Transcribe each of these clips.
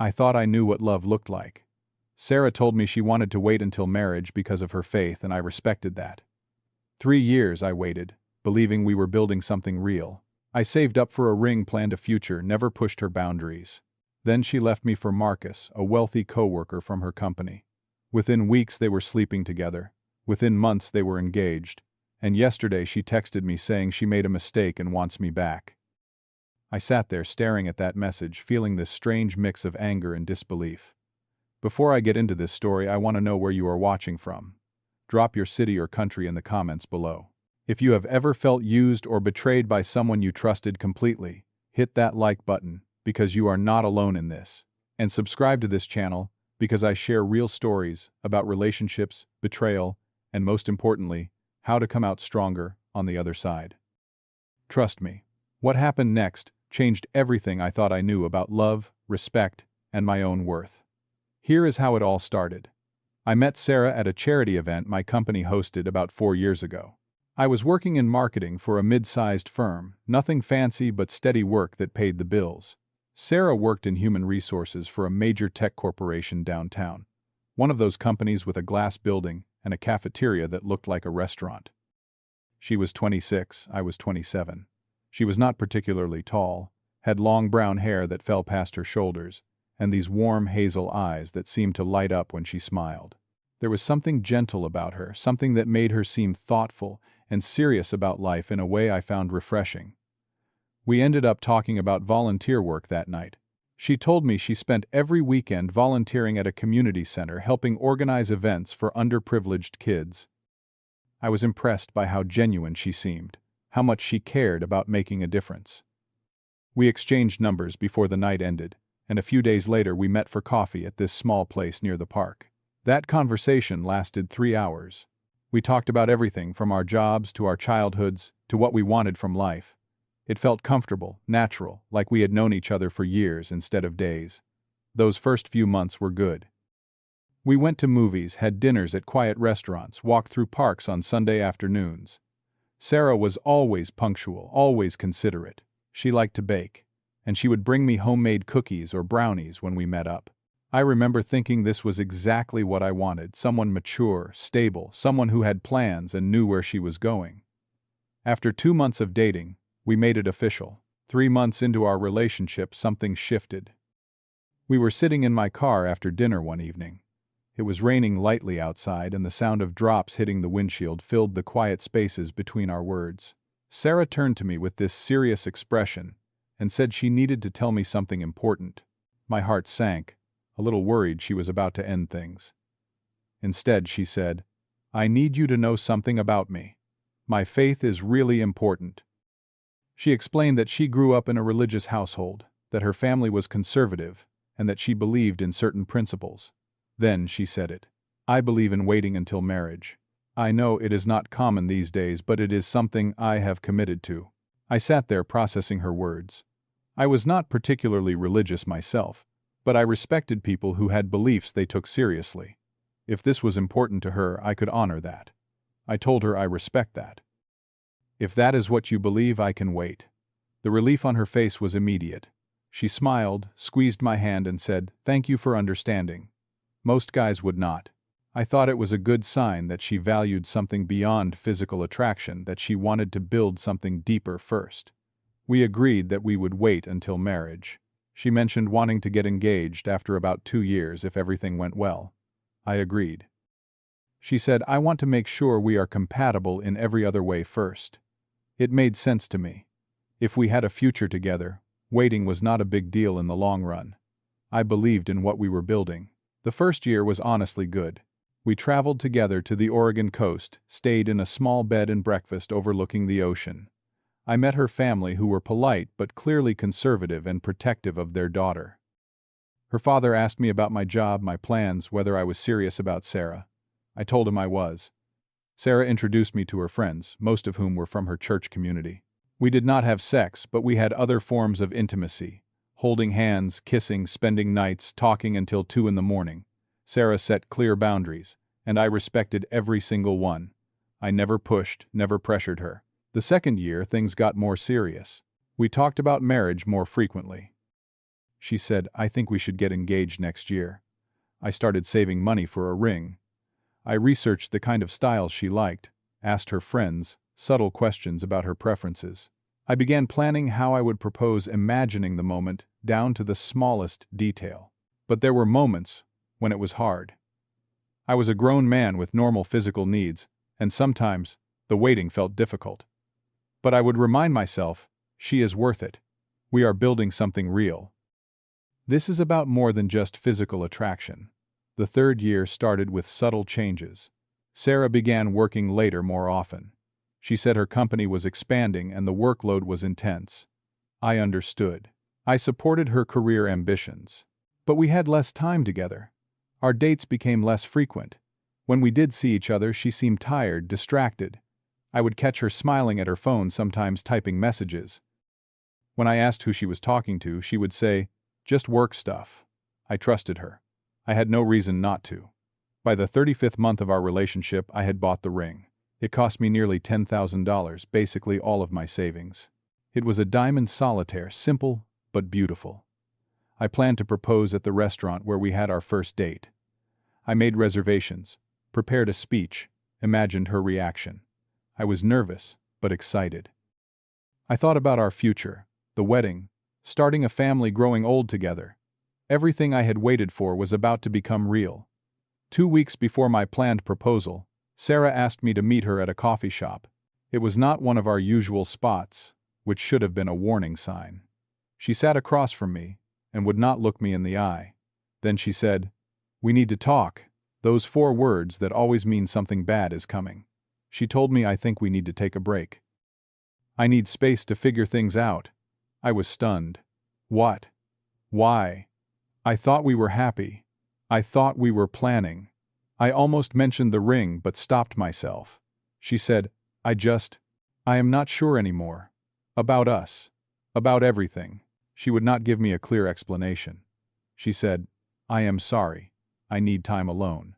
I thought I knew what love looked like. Sarah told me she wanted to wait until marriage because of her faith, and I respected that. 3 years I waited, believing we were building something real. I saved up for a ring, planned a future, never pushed her boundaries. Then she left me for Marcus, a wealthy coworker from her company. Within weeks they were sleeping together. Within months they were engaged. And yesterday she texted me saying she made a mistake and wants me back. I sat there staring at that message, feeling this strange mix of anger and disbelief. Before I get into this story, I want to know where you are watching from. Drop your city or country in the comments below. If you have ever felt used or betrayed by someone you trusted completely, hit that like button, because you are not alone in this. And subscribe to this channel, because I share real stories about relationships, betrayal, and most importantly, how to come out stronger on the other side. Trust me, what happened next changed everything I thought I knew about love, respect, and my own worth. Here is how it all started. I met Sarah at a charity event my company hosted about 4 years ago. I was working in marketing for a mid-sized firm, nothing fancy but steady work that paid the bills. Sarah worked in human resources for a major tech corporation downtown, one of those companies with a glass building and a cafeteria that looked like a restaurant. She was 26, I was 27. She was not particularly tall, had long brown hair that fell past her shoulders, and these warm hazel eyes that seemed to light up when she smiled. There was something gentle about her, something that made her seem thoughtful and serious about life in a way I found refreshing. We ended up talking about volunteer work that night. She told me she spent every weekend volunteering at a community center, helping organize events for underprivileged kids. I was impressed by how genuine she seemed, how much she cared about making a difference. We exchanged numbers before the night ended, and a few days later we met for coffee at this small place near the park. That conversation lasted 3 hours. We talked about everything from our jobs to our childhoods to what we wanted from life. It felt comfortable, natural, like we had known each other for years instead of days. Those first few months were good. We went to movies, had dinners at quiet restaurants, walked through parks on Sunday afternoons. Sarah was always punctual, always considerate. She liked to bake, and she would bring me homemade cookies or brownies when we met up. I remember thinking this was exactly what I wanted, someone mature, stable, someone who had plans and knew where she was going. After 2 months of dating, we made it official. 3 months into our relationship, something shifted. We were sitting in my car after dinner one evening. It was raining lightly outside, and the sound of drops hitting the windshield filled the quiet spaces between our words. Sarah turned to me with this serious expression and said she needed to tell me something important. My heart sank, a little worried she was about to end things. Instead, she said, "I need you to know something about me. My faith is really important." She explained that she grew up in a religious household, that her family was conservative, and that she believed in certain principles. Then she said it. "I believe in waiting until marriage. I know it is not common these days, but it is something I have committed to." I sat there processing her words. I was not particularly religious myself, but I respected people who had beliefs they took seriously. If this was important to her, I could honor that. I told her I respect that. "If that is what you believe, I can wait." The relief on her face was immediate. She smiled, squeezed my hand, and said, "Thank you for understanding. Most guys would not." I thought it was a good sign that she valued something beyond physical attraction, that she wanted to build something deeper first. We agreed that we would wait until marriage. She mentioned wanting to get engaged after about 2 years if everything went well. I agreed. She said, "I want to make sure we are compatible in every other way first." It made sense to me. If we had a future together, waiting was not a big deal in the long run. I believed in what we were building. The first year was honestly good. We traveled together to the Oregon coast, stayed in a small bed and breakfast overlooking the ocean. I met her family, who were polite but clearly conservative and protective of their daughter. Her father asked me about my job, my plans, whether I was serious about Sarah. I told him I was. Sarah introduced me to her friends, most of whom were from her church community. We did not have sex, but we had other forms of intimacy. Holding hands, kissing, spending nights, talking until 2 in the morning. Sarah set clear boundaries, and I respected every single one. I never pushed, never pressured her. The second year, things got more serious. We talked about marriage more frequently. She said, I think we should get engaged next year. I started saving money for a ring. I researched the kind of styles she liked, asked her friends subtle questions about her preferences. I began planning how I would propose, imagining the moment down to the smallest detail. But there were moments when it was hard. I was a grown man with normal physical needs, and sometimes the waiting felt difficult. But I would remind myself, she is worth it. We are building something real. This is about more than just physical attraction. The third year started with subtle changes. Sarah began working later more often. She said her company was expanding and the workload was intense. I understood. I supported her career ambitions. But we had less time together. Our dates became less frequent. When we did see each other, she seemed tired, distracted. I would catch her smiling at her phone, sometimes typing messages. When I asked who she was talking to, she would say, just work stuff. I trusted her. I had no reason not to. By the 35th month of our relationship, I had bought the ring. It cost me nearly $10,000, basically all of my savings. It was a diamond solitaire, simple but beautiful. I planned to propose at the restaurant where we had our first date. I made reservations, prepared a speech, imagined her reaction. I was nervous, but excited. I thought about our future, the wedding, starting a family, growing old together. Everything I had waited for was about to become real. 2 weeks before my planned proposal, Sarah asked me to meet her at a coffee shop. It was not one of our usual spots, which should have been a warning sign. She sat across from me and would not look me in the eye. Then she said, "We need to talk." Those 4 words that always mean something bad is coming. She told me, "I think we need to take a break. I need space to figure things out." I was stunned. What? Why? I thought we were happy. I thought we were planning. I almost mentioned the ring but stopped myself. She said, I am not sure anymore. About us. About everything." She would not give me a clear explanation. She said, "I am sorry. I need time alone."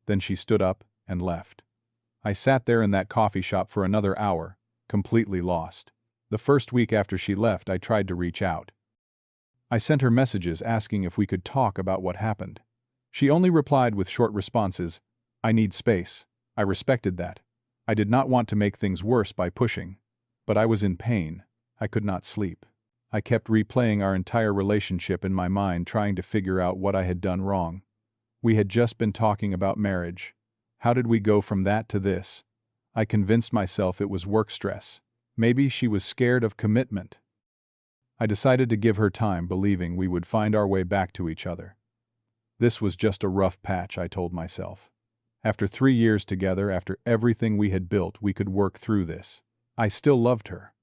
Then she stood up and left. I sat there in that coffee shop for another hour, completely lost. The first week after she left, I tried to reach out. I sent her messages asking if we could talk about what happened. She only replied with short responses, "I need space." I respected that. I did not want to make things worse by pushing. But I was in pain. I could not sleep. I kept replaying our entire relationship in my mind, trying to figure out what I had done wrong. We had just been talking about marriage. How did we go from that to this? I convinced myself it was work stress. Maybe she was scared of commitment. I decided to give her time, believing we would find our way back to each other. This was just a rough patch, I told myself. After 3 years together, after everything we had built, we could work through this. I still loved her.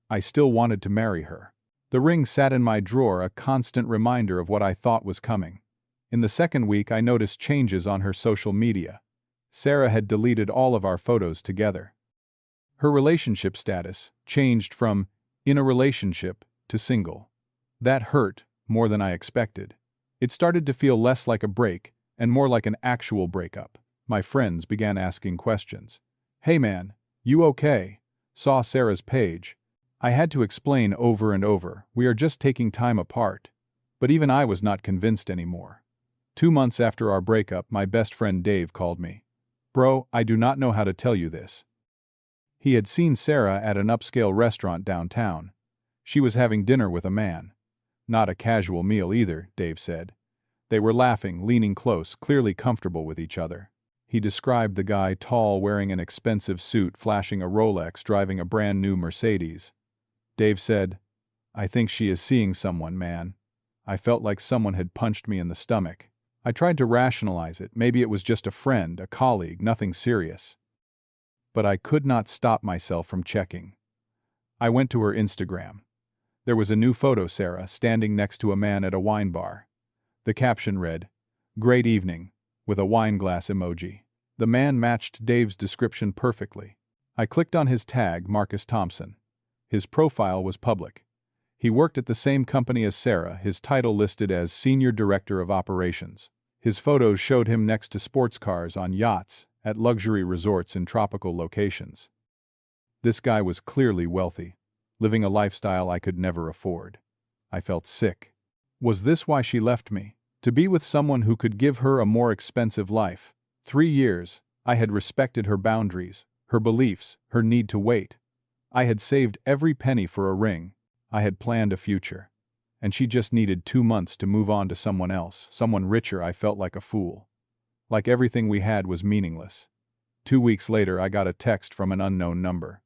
I still wanted to marry her. The ring sat in my drawer, a constant reminder of what I thought was coming. In the second week, I noticed changes on her social media. Sarah had deleted all of our photos together. Her relationship status changed from in a relationship to single. That hurt more than I expected. It started to feel less like a break and more like an actual breakup. My friends began asking questions. "Hey man, you okay?" Saw Sarah's page. I had to explain over and over, we are just taking time apart. But even I was not convinced anymore. 2 months after our breakup, my best friend Dave called me. "Bro, I do not know how to tell you this." He had seen Sarah at an upscale restaurant downtown. She was having dinner with a man. Not a casual meal either, Dave said. They were laughing, leaning close, clearly comfortable with each other. He described the guy, tall, wearing an expensive suit, flashing a Rolex, driving a brand new Mercedes. Dave said, "I think she is seeing someone, man." I felt like someone had punched me in the stomach. I tried to rationalize it. Maybe it was just a friend, a colleague, nothing serious. But I could not stop myself from checking. I went to her Instagram. There was a new photo, Sarah, standing next to a man at a wine bar. The caption read, "Great evening," with a wine glass emoji. The man matched Dave's description perfectly. I clicked on his tag, Marcus Thompson. His profile was public. He worked at the same company as Sarah, his title listed as Senior Director of Operations. His photos showed him next to sports cars, on yachts, at luxury resorts in tropical locations. This guy was clearly wealthy, living a lifestyle I could never afford. I felt sick. Was this why she left me? To be with someone who could give her a more expensive life. 3 years, I had respected her boundaries, her beliefs, her need to wait. I had saved every penny for a ring. I had planned a future. And she just needed 2 months to move on to someone else, someone richer. I felt like a fool. Like everything we had was meaningless. 2 weeks later I got a text from an unknown number.